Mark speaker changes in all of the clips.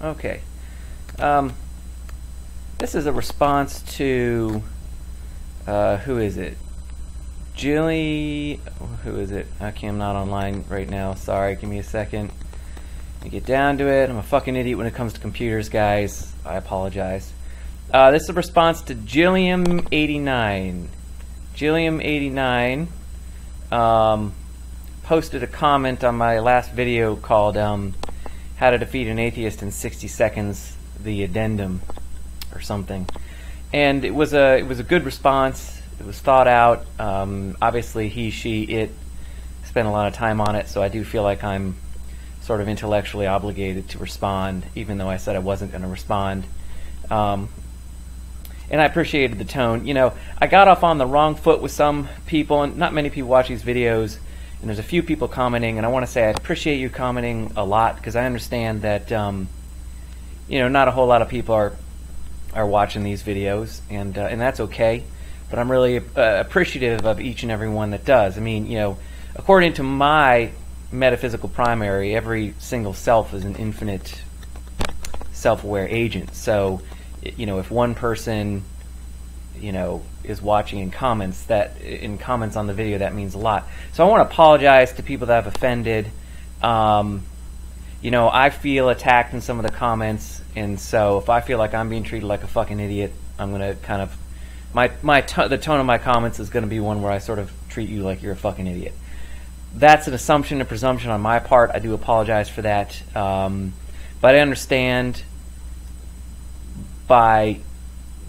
Speaker 1: Okay. This is a response to, who is it? Jilly, who is it? Okay, I'm not online right now. Sorry, give me a second. Let me get down to it. I'm a fucking idiot when it comes to computers, guys. I apologize. This is a response to Jilliam89. Jilliam89 posted a comment on my last video called How to Defeat an Atheist in 60 Seconds, the addendum, or something. And it was a good response. It was thought out. Obviously, he, she, it spent a lot of time on it, so I do feel like I'm sort of intellectually obligated to respond, even though I said I wasn't going to respond. And I appreciated the tone. You know, I got off on the wrong foot with some people, and not many people watch these videos, and there's a few people commenting, and I want to say I appreciate you commenting a lot, because I understand that, you know, not a whole lot of people are watching these videos, and that's okay. But I'm really appreciative of each and every one that does. I mean, you know, according to my metaphysical primary, every single self is an infinite self-aware agent. So, you know, if one person, you know, is watching in comments on the video, that means a lot. So I want to apologize to people that I've offended. You know, I feel attacked in some of the comments, and so if I feel like I'm being treated like a fucking idiot, I'm going to kind of the tone of my comments is going to be one where I sort of treat you like you're a fucking idiot. That's an assumption, a presumption on my part. I do apologize for that. But I understand by,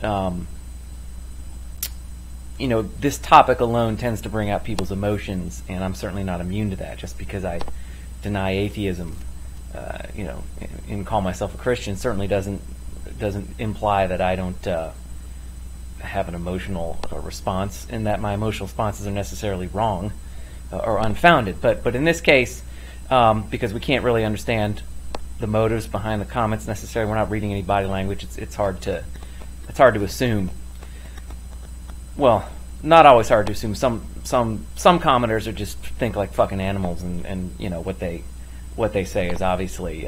Speaker 1: you know, this topic alone tends to bring out people's emotions, and I'm certainly not immune to that. Just because I deny atheism, you know, and call myself a Christian certainly doesn't imply that I don't have an emotional response, and that my emotional responses are necessarily wrong or unfounded. But in this case, because we can't really understand the motives behind the comments necessarily, we're not reading any body language. It's hard to assume. Well, not always hard to assume. Some commenters are just think like fucking animals, and you know what they say is obviously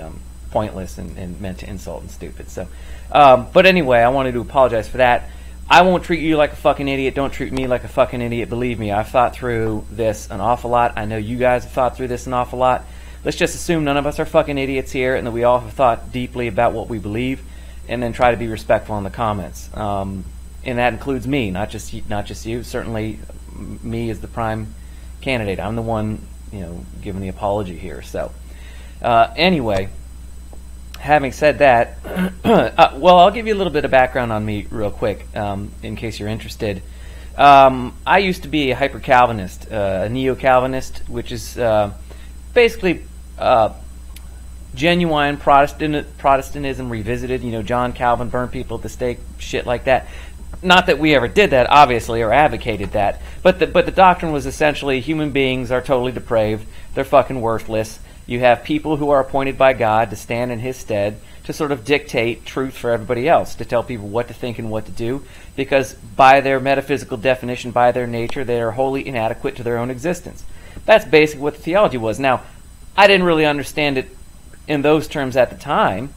Speaker 1: pointless and meant to insult and stupid. So, but anyway, I wanted to apologize for that. I won't treat you like a fucking idiot. Don't treat me like a fucking idiot. Believe me, I've thought through this an awful lot. I know you guys have thought through this an awful lot. Let's just assume none of us are fucking idiots here, and that we all have thought deeply about what we believe, and then try to be respectful in the comments. And that includes me, not just you. Certainly, me is the prime candidate. I'm the one, you know, giving the apology here. So, anyway. Having said that, well, I'll give you a little bit of background on me real quick, in case you're interested. I used to be a hyper-Calvinist, a neo-Calvinist, which is basically genuine Protestantism revisited. You know, John Calvin burned people at the stake, shit like that. Not that we ever did that, obviously, or advocated that, but the doctrine was essentially human beings are totally depraved, they're fucking worthless. You have people who are appointed by God to stand in His stead to sort of dictate truth for everybody else, to tell people what to think and what to do, because by their metaphysical definition, by their nature, they are wholly inadequate to their own existence. That's basically what the theology was. Now, I didn't really understand it in those terms at the time,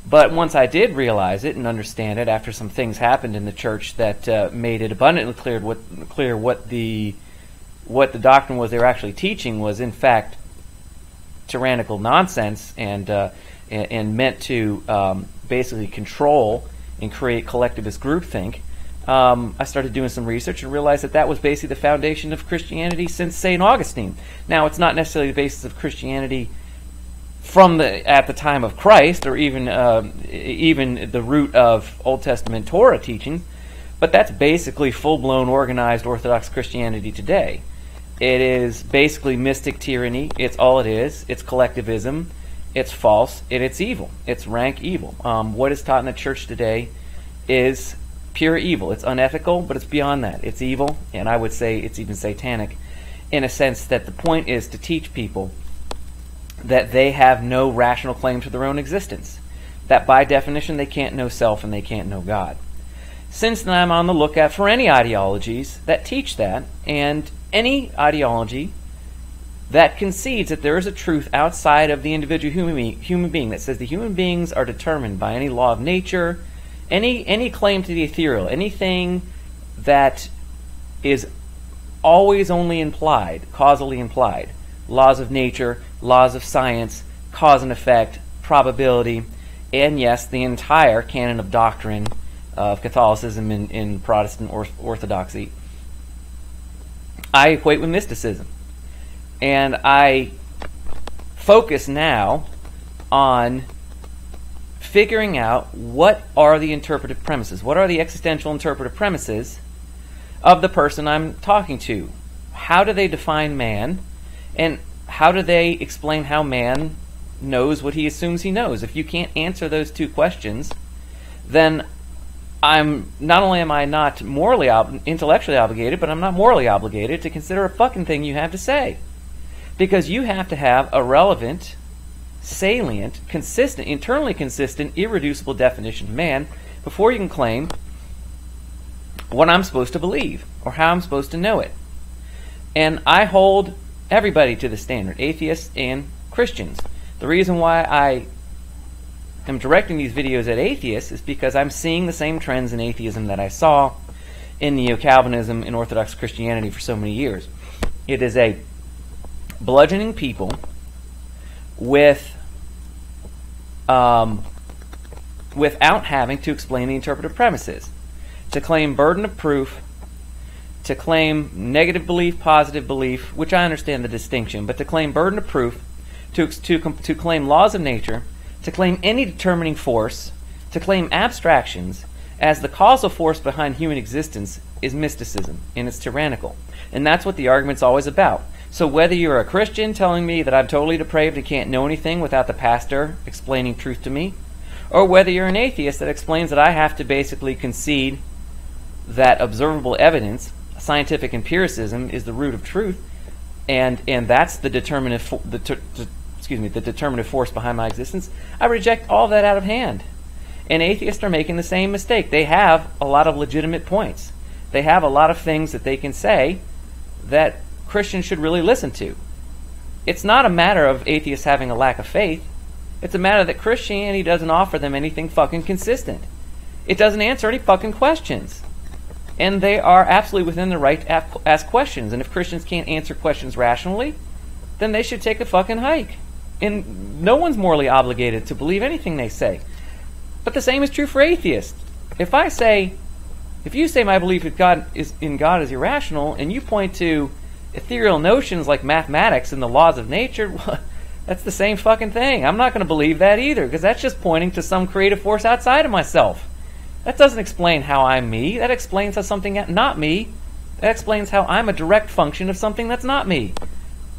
Speaker 1: but once I did realize it and understand it, after some things happened in the church that made it abundantly clear what the doctrine was they were actually teaching was in fact tyrannical nonsense and meant to basically control and create collectivist groupthink. I started doing some research and realized that was basically the foundation of Christianity since St. Augustine. Now, it's not necessarily the basis of Christianity at the time of Christ, or even the root of Old Testament Torah teaching, but that's basically full-blown organized Orthodox Christianity today. It is basically mystic tyranny. It's all it is. It's collectivism. It's false. It's evil. It's rank evil. What is taught in the church today is pure evil. It's unethical, but it's beyond that. It's evil, and I would say it's even satanic, in a sense that the point is to teach people that they have no rational claim to their own existence, that by definition they can't know self and they can't know God. Since then, I'm on the lookout for any ideologies that teach that, and any ideology that concedes that there is a truth outside of the individual human being, that says the human beings are determined by any law of nature, any claim to the ethereal, anything that is always only implied, causally implied, laws of nature, laws of science, cause and effect, probability, and yes, the entire canon of doctrine of Catholicism in Protestant orthodoxy, I equate with mysticism. And I focus now on figuring out what are the interpretive premises, what are the existential interpretive premises of the person I'm talking to. How do they define man, and how do they explain how man knows what he assumes he knows? If you can't answer those two questions, then not only am I not morally intellectually obligated, but I'm not morally obligated to consider a fucking thing you have to say. Because you have to have a relevant, salient, consistent, internally consistent, irreducible definition of man before you can claim what I'm supposed to believe or how I'm supposed to know it. And I hold everybody to the standard, atheists and Christians. The reason why I am directing these videos at atheists is because I'm seeing the same trends in atheism that I saw in Neo-Calvinism and Orthodox Christianity for so many years. It is a bludgeoning people with without having to explain the interpretive premises, to claim burden of proof, to claim negative belief, positive belief, which I understand the distinction, but to claim burden of proof, to claim laws of nature, to claim any determining force, to claim abstractions as the causal force behind human existence is mysticism, and it's tyrannical. And that's what the argument's always about. So whether you're a Christian telling me that I'm totally depraved and can't know anything without the pastor explaining truth to me, or whether you're an atheist that explains that I have to basically concede that observable evidence, scientific empiricism, is the root of truth, and that's the determinative force behind my existence, I reject all that out of hand. And atheists are making the same mistake. They have a lot of legitimate points. They have a lot of things that they can say that Christians should really listen to. It's not a matter of atheists having a lack of faith. It's a matter that Christianity doesn't offer them anything fucking consistent. It doesn't answer any fucking questions. And they are absolutely within the right to ask questions. And if Christians can't answer questions rationally, then they should take a fucking hike. And no one's morally obligated to believe anything they say. But the same is true for atheists. If you say my belief in God is irrational, and you point to ethereal notions like mathematics and the laws of nature, well, that's the same fucking thing. I'm not going to believe that either, because that's just pointing to some creative force outside of myself. That doesn't explain how I'm me. That explains how something not me. That explains how I'm a direct function of something that's not me,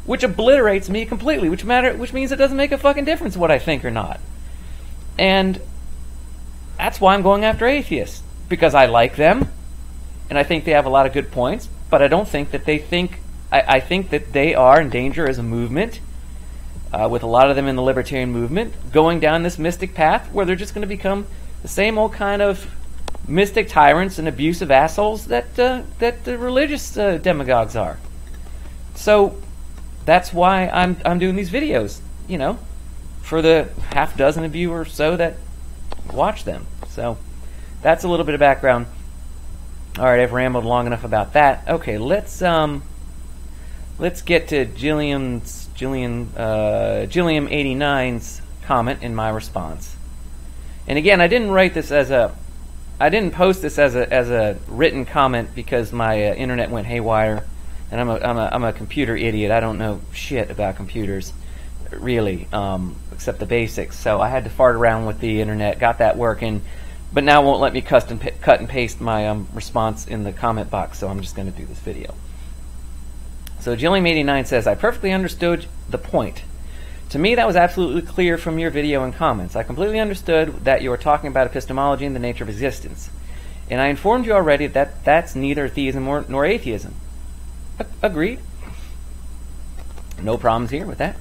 Speaker 1: which obliterates me completely, which means it doesn't make a fucking difference what I think or not. And that's why I'm going after atheists, because I like them, and I think they have a lot of good points, but I don't think that they think... I think that they are in danger as a movement, with a lot of them in the libertarian movement, going down this mystic path where they're just going to become the same old kind of mystic tyrants and abusive assholes that the religious demagogues are. So that's why I'm doing these videos, for the half dozen of you or so that watch them. So that's a little bit of background. All right, I've rambled long enough about that. Okay, let's get to Gilliam89's comment in my response. And again, I didn't post this as a written comment because my internet went haywire, and I'm a computer idiot. I don't know shit about computers, really, except the basics. So I had to fart around with the internet, got that working, but now it won't let me cut and paste my response in the comment box. So I'm just going to do this video. So Gilliam89 says, I perfectly understood the point. To me, that was absolutely clear from your video and comments. I completely understood that you were talking about epistemology and the nature of existence. And I informed you already that that's neither theism nor atheism. Agreed. No problems here with that.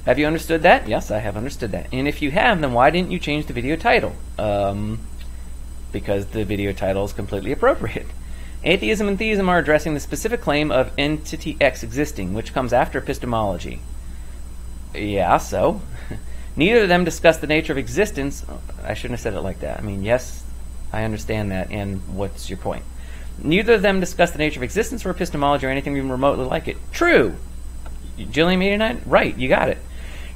Speaker 1: Have you understood that? Yes, I have understood that. And if you have, then why didn't you change the video title? Because the video title is completely appropriate. Atheism and theism are addressing the specific claim of entity X existing, which comes after epistemology. Yeah, so? Neither of them discuss the nature of existence. I shouldn't have said it like that. I mean, yes, I understand that, and what's your point? Neither of them discuss the nature of existence or epistemology or anything even remotely like it. True. Gilliam89? Right, you got it.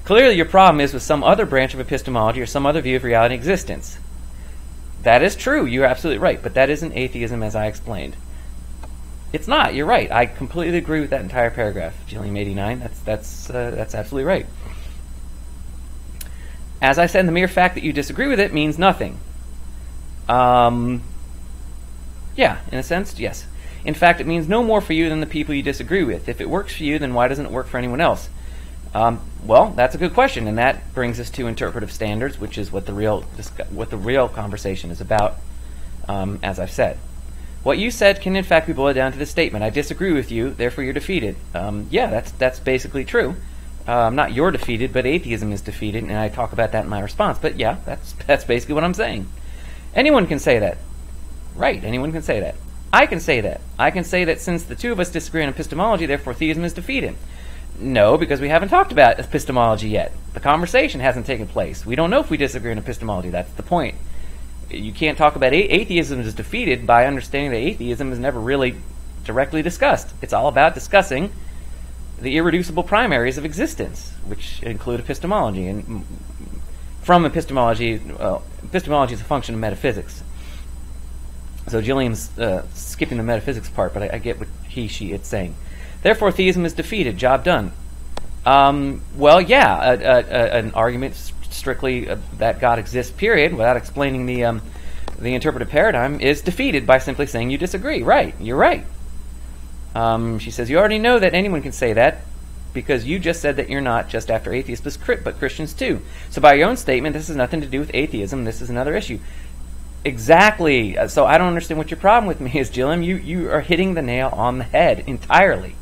Speaker 1: Clearly your problem is with some other branch of epistemology or some other view of reality and existence. That is true, you're absolutely right, but that isn't atheism as I explained. It's not, you're right. I completely agree with that entire paragraph, Gilliam89. That's absolutely right. As I said, the mere fact that you disagree with it means nothing. Yeah, in a sense, yes. In fact, it means no more for you than the people you disagree with. If it works for you, then why doesn't it work for anyone else? Well, that's a good question, and that brings us to interpretive standards, which is what the real conversation is about, as I've said. What you said can in fact be boiled down to this statement: I disagree with you, therefore you're defeated. Yeah, that's basically true. Not you're defeated, but atheism is defeated, and I talk about that in my response. But yeah, that's basically what I'm saying. Anyone can say that. Right, anyone can say that. I can say that. I can say that since the two of us disagree on epistemology, therefore theism is defeated. No, because we haven't talked about epistemology yet. The conversation hasn't taken place. We don't know if we disagree on epistemology. That's the point. You can't talk about atheism is defeated by understanding that atheism is never really directly discussed. It's all about discussing the irreducible primaries of existence, which include epistemology. And from epistemology, epistemology is a function of metaphysics. So Gilliam's skipping the metaphysics part, but I get what it's saying. Therefore, theism is defeated. Job done. Well, yeah, an argument strictly that God exists, period, without explaining the interpretive paradigm, is defeated by simply saying you disagree. Right, you're right. She says, you already know that anyone can say that because you just said that you're not just after atheists, but Christians too. So by your own statement, this has nothing to do with atheism. This is another issue. Exactly. So I don't understand what your problem with me is, Gilliam. You are hitting the nail on the head entirely.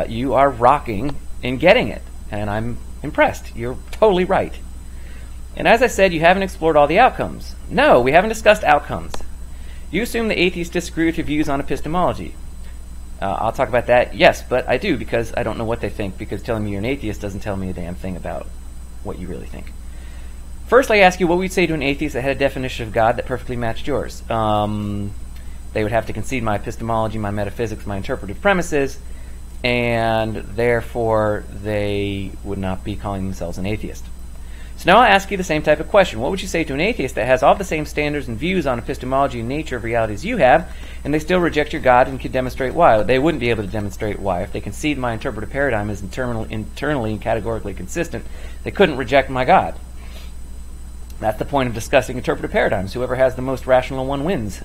Speaker 1: You are rocking and getting it, and I'm impressed. You're totally right. And as I said, you haven't explored all the outcomes. No, we haven't discussed outcomes. You assume the atheists disagree with your views on epistemology. I'll talk about that. Yes, but I do, because I don't know what they think, because telling me you're an atheist doesn't tell me a damn thing about what you really think. First, I ask you what we'd say to an atheist that had a definition of God that perfectly matched yours. They would have to concede my epistemology, my metaphysics, my interpretive premises, and therefore they would not be calling themselves an atheist. So now I'll ask you the same type of question. What would you say to an atheist that has all the same standards and views on epistemology and nature of reality as you have, and they still reject your God and can demonstrate why? They wouldn't be able to demonstrate why. If they concede my interpretive paradigm is internally and categorically consistent, they couldn't reject my God. That's the point of discussing interpretive paradigms. Whoever has the most rational one wins.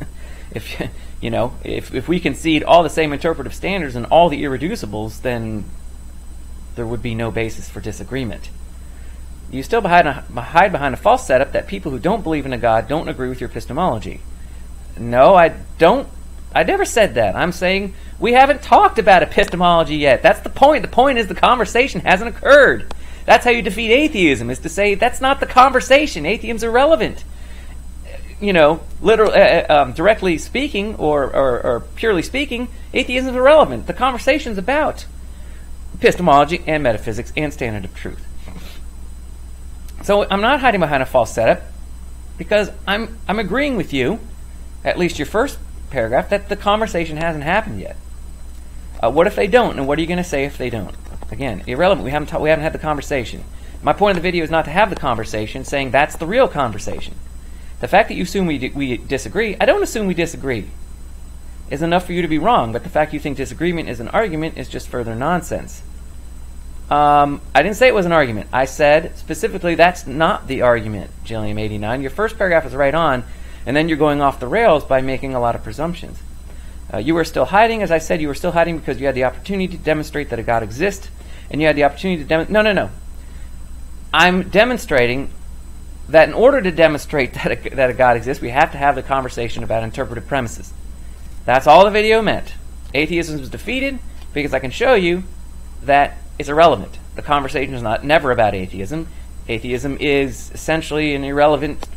Speaker 1: If we concede all the same interpretive standards and all the irreducibles, then there would be no basis for disagreement. You still hide behind a false setup that people who don't believe in a God don't agree with your epistemology. No, I don't. I never said that. I'm saying we haven't talked about epistemology yet. That's the point. The point is the conversation hasn't occurred. That's how you defeat atheism, is to say that's not the conversation. Atheism's irrelevant. Directly speaking or purely speaking, atheism is irrelevant. The conversation's about epistemology and metaphysics and standard of truth. So I'm not hiding behind a false setup because I'm agreeing with you, at least your first paragraph, that the conversation hasn't happened yet. What if they don't, and what are you going to say if they don't? Again, irrelevant. We haven't had the conversation. My point of the video is not to have the conversation, saying that's the real conversation. The fact that you assume we disagree, I don't assume we disagree, is enough for you to be wrong, but the fact you think disagreement is an argument is just further nonsense. I didn't say it was an argument. I said specifically that's not the argument, Gilliam89. Your first paragraph is right on, and then you're going off the rails by making a lot of presumptions. You were still hiding. As I said, you were still hiding because you had the opportunity to demonstrate that a God exists, and you had the opportunity to demonstrate... No. I'm demonstrating that in order to demonstrate that a God exists, we have to have the conversation about interpretive premises. That's all the video meant. Atheism was defeated because I can show you that it's irrelevant. The conversation is never about atheism. Atheism is essentially an irrelevant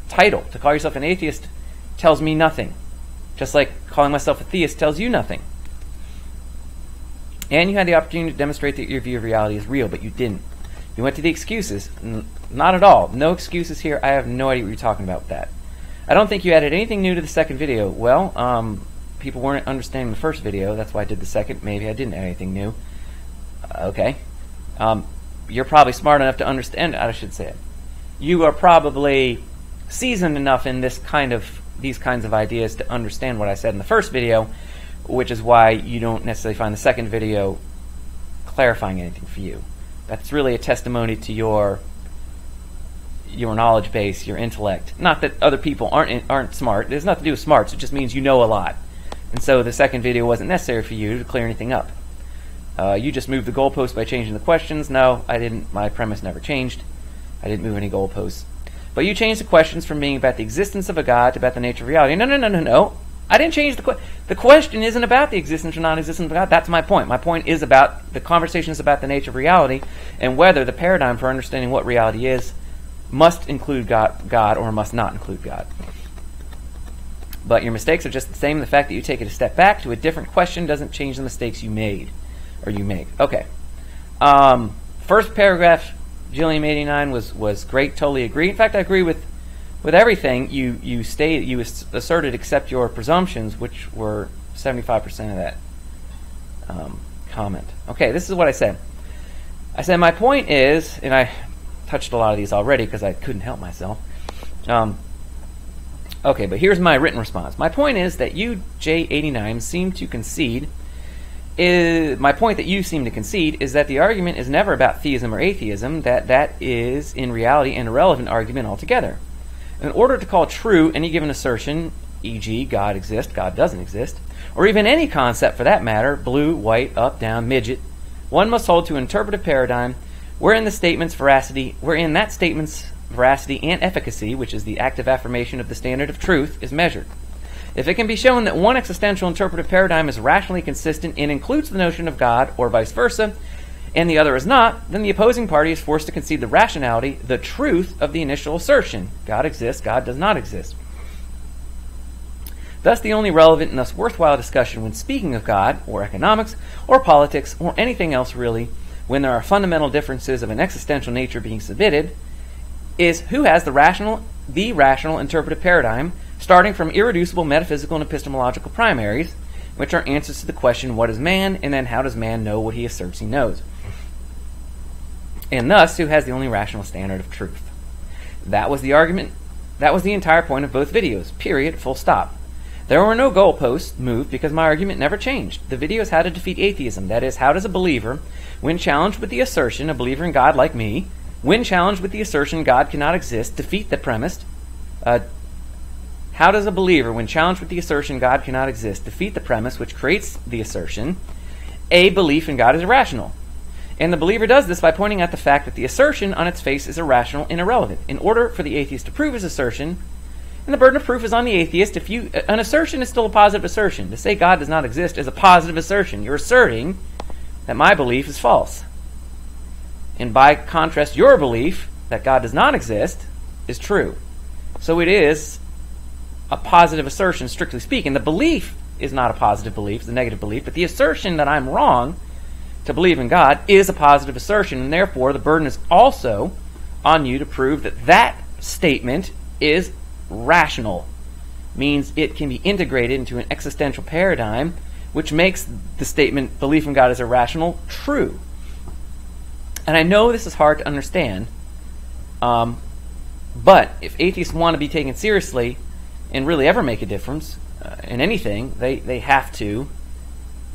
Speaker 1: title. To call yourself an atheist tells me nothing. Just like calling myself a theist tells you nothing. And you had the opportunity to demonstrate that your view of reality is real, but you didn't. You went to the excuses. Not at all. No excuses here. I have no idea what you're talking about with that. I don't think you added anything new to the second video. Well, people weren't understanding the first video. That's why I did the second. Maybe I didn't add anything new. Okay. You're probably smart enough to understand. I should say it. You are probably seasoned enough in these kinds of ideas to understand what I said in the first video, which is why you don't necessarily find the second video clarifying anything for you. That's really a testimony to your knowledge base, your intellect. Not that other people aren't smart. It has nothing to do with smarts. It just means you know a lot. And so the second video wasn't necessary for you to clear anything up. You just moved the goalpost by changing the questions. No, I didn't. My premise never changed. I didn't move any goalposts. But you changed the questions from being about the existence of a God to about the nature of reality. No. I didn't change the question. The question isn't about the existence or non-existence of God. That's my point. My point is about the conversation is about the nature of reality and whether the paradigm for understanding what reality is must include God or must not include God. But your mistakes are just the same. The fact that you take it a step back to a different question doesn't change the mistakes you made or you make. Okay. First paragraph, Jillian 89 was great. Totally agree. In fact, I agree with everything you asserted except your presumptions, which were 75% of that comment. Okay, this is what I said. I said my point is, and I touched a lot of these already because I couldn't help myself. Okay, but here's my written response. My point is that you, J89, seem to concede. My point that you seem to concede is that the argument is never about theism or atheism. That is, in reality, an irrelevant argument altogether. In order to call true any given assertion, e.g., God exists, God doesn't exist, or even any concept for that matter, blue, white, up, down, midget, one must hold to an interpretive paradigm wherein that statement's veracity and efficacy, which is the active affirmation of the standard of truth, is measured. If it can be shown that one existential interpretive paradigm is rationally consistent and includes the notion of God, or vice versa, and the other is not, then the opposing party is forced to concede the rationality, the truth of the initial assertion. God exists, God does not exist. Thus, the only relevant and thus worthwhile discussion when speaking of God, or economics, or politics, or anything else really, when there are fundamental differences of an existential nature being submitted, is who has the rational interpretive paradigm, starting from irreducible metaphysical and epistemological primaries, which are answers to the question, what is man, and then how does man know what he asserts he knows? And thus, who has the only rational standard of truth? That was the argument. That was the entire point of both videos. Period. Full stop. There were no goalposts moved because my argument never changed. The video is how to defeat atheism. That is, how does a believer, when challenged with the assertion, a believer in God like me, when challenged with the assertion God cannot exist, defeat the premise. How does a believer, when challenged with the assertion God cannot exist, defeat the premise which creates the assertion, a belief in God is irrational? And the believer does this by pointing out the fact that the assertion on its face is irrational and irrelevant. In order for the atheist to prove his assertion, and the burden of proof is on the atheist, an assertion is still a positive assertion. To say God does not exist is a positive assertion. You're asserting that my belief is false. And by contrast, your belief that God does not exist is true. So it is a positive assertion, strictly speaking. The belief is not a positive belief, it's a negative belief, but the assertion that I'm wrong to believe in God is a positive assertion, and therefore the burden is also on you to prove that that statement is rational. Means it can be integrated into an existential paradigm, which makes the statement, belief in God is irrational, true. And I know this is hard to understand, but if atheists want to be taken seriously and really ever make a difference in anything, they have to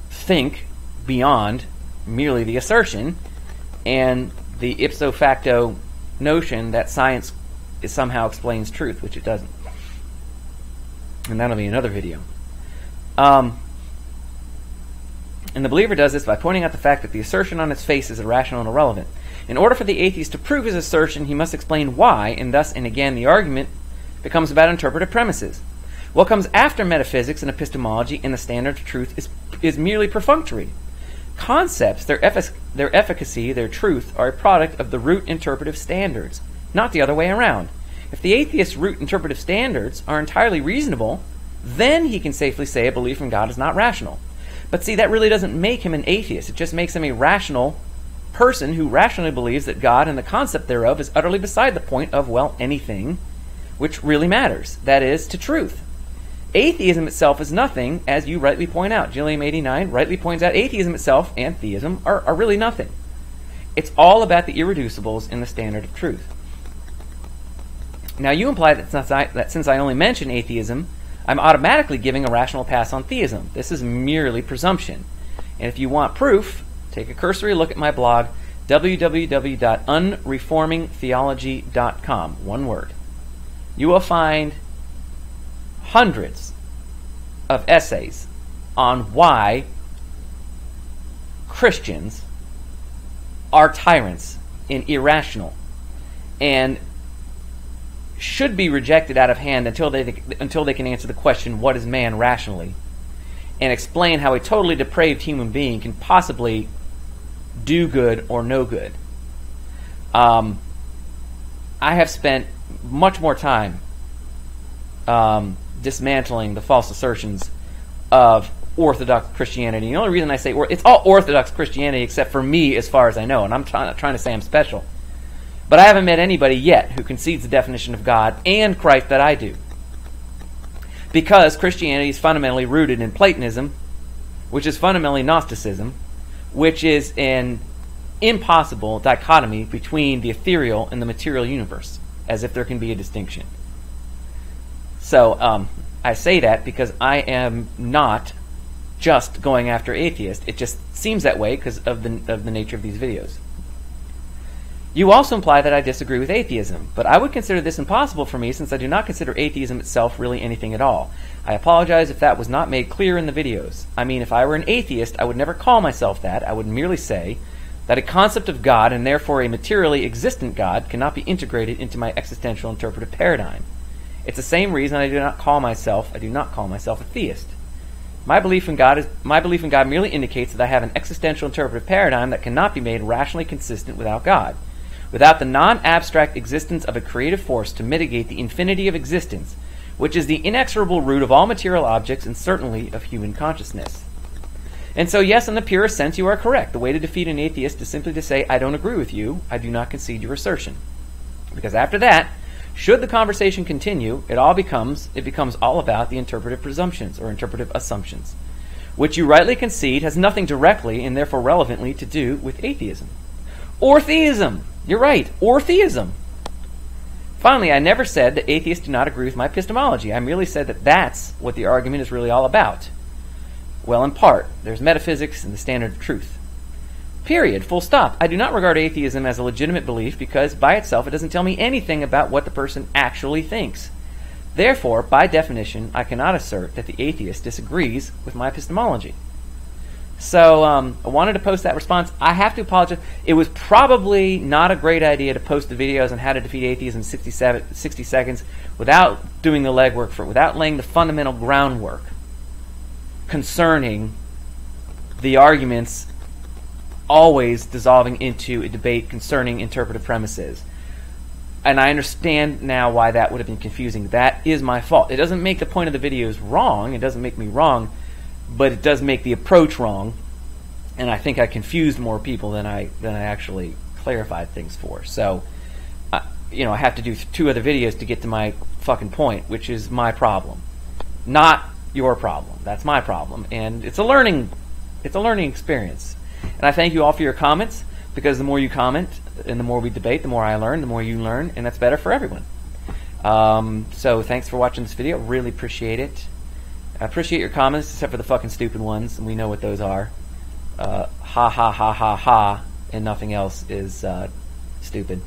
Speaker 1: think beyond merely the assertion and the ipso facto notion that science somehow explains truth, which it doesn't. And that'll be another video. And the believer does this by pointing out the fact that the assertion on its face is irrational and irrelevant. In order for the atheist to prove his assertion, he must explain why, and thus and again the argument becomes about interpretive premises. What comes after metaphysics and epistemology and the standard of truth is merely perfunctory. Concepts, their efficacy, their truth, are a product of the root interpretive standards, not the other way around. If the atheist's root interpretive standards are entirely reasonable, then he can safely say a belief in God is not rational. But see, that really doesn't make him an atheist. It just makes him a rational person who rationally believes that God and the concept thereof is utterly beside the point of, well, anything which really matters. That is, to truth. Atheism itself is nothing, as you rightly point out. Gilliam89 rightly points out atheism itself and theism are really nothing. It's all about the irreducibles in the standard of truth. Now you imply that since I only mention atheism, I'm automatically giving a rational pass on theism. This is merely presumption. And if you want proof, take a cursory look at my blog, www.unreformingtheology.com. One word. You will find hundreds of essays on why Christians are tyrants and irrational and should be rejected out of hand until they can answer the question, what is man rationally? And explain how a totally depraved human being can possibly do good or no good. I have spent much more time dismantling the false assertions of Orthodox Christianity. The only reason I say it's all Orthodox Christianity except for me as far as I know, and I'm trying to say I'm special. But I haven't met anybody yet who concedes the definition of God and Christ that I do. Because Christianity is fundamentally rooted in Platonism, which is fundamentally Gnosticism, which is an impossible dichotomy between the ethereal and the material universe, as if there can be a distinction. So I say that because I am not just going after atheists. It just seems that way because of the nature of these videos. You also imply that I disagree with atheism, but I would consider this impossible for me since I do not consider atheism itself really anything at all. I apologize if that was not made clear in the videos. I mean, if I were an atheist, I would never call myself that. I would merely say that a concept of God, and therefore a materially existent God, cannot be integrated into my existential interpretive paradigm. It's the same reason I do not call myself a theist. My belief in God merely indicates that I have an existential interpretive paradigm that cannot be made rationally consistent without God, without the non-abstract existence of a creative force to mitigate the infinity of existence, which is the inexorable root of all material objects and certainly of human consciousness. And so, yes, in the purest sense, you are correct. The way to defeat an atheist is simply to say, I don't agree with you, I do not concede your assertion. Because after that, should the conversation continue, it becomes all about the interpretive presumptions or interpretive assumptions, which you rightly concede has nothing directly and therefore relevantly to do with atheism. Or theism! You're right, or theism! Finally, I never said that atheists do not agree with my epistemology. I merely said that that's what the argument is really all about. Well, in part, there's metaphysics and the standard of truth. Period. Full stop. I do not regard atheism as a legitimate belief because, by itself, it doesn't tell me anything about what the person actually thinks. Therefore, by definition, I cannot assert that the atheist disagrees with my epistemology. So, I wanted to post that response. I have to apologize. It was probably not a great idea to post the videos on how to defeat atheism in 60 seconds without doing the legwork without laying the fundamental groundwork concerning the arguments always dissolving into a debate concerning interpretive premises. And I understand now why that would have been confusing. That is my fault. It doesn't make the point of the videos wrong. It doesn't make me wrong. But it does make the approach wrong. And I think I confused more people than I actually clarified things for. So, I have to do 2 other videos to get to my fucking point, which is my problem. Not your problem. That's my problem. And it's a learning experience. And I thank you all for your comments, because the more you comment and the more we debate, the more I learn, the more you learn, and that's better for everyone. So thanks for watching this video. Really appreciate it. I appreciate your comments, except for the fucking stupid ones, and we know what those are. Ha ha ha ha ha, and nothing else is stupid.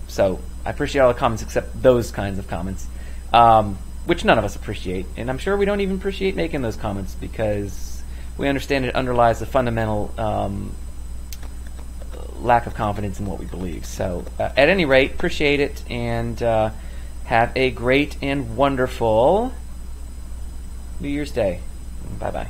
Speaker 1: So I appreciate all the comments except those kinds of comments, which none of us appreciate, and I'm sure we don't even appreciate making those comments because we understand it underlies the fundamental lack of confidence in what we believe. So at any rate, appreciate it, and have a great and wonderful New Year's Day. Bye-bye.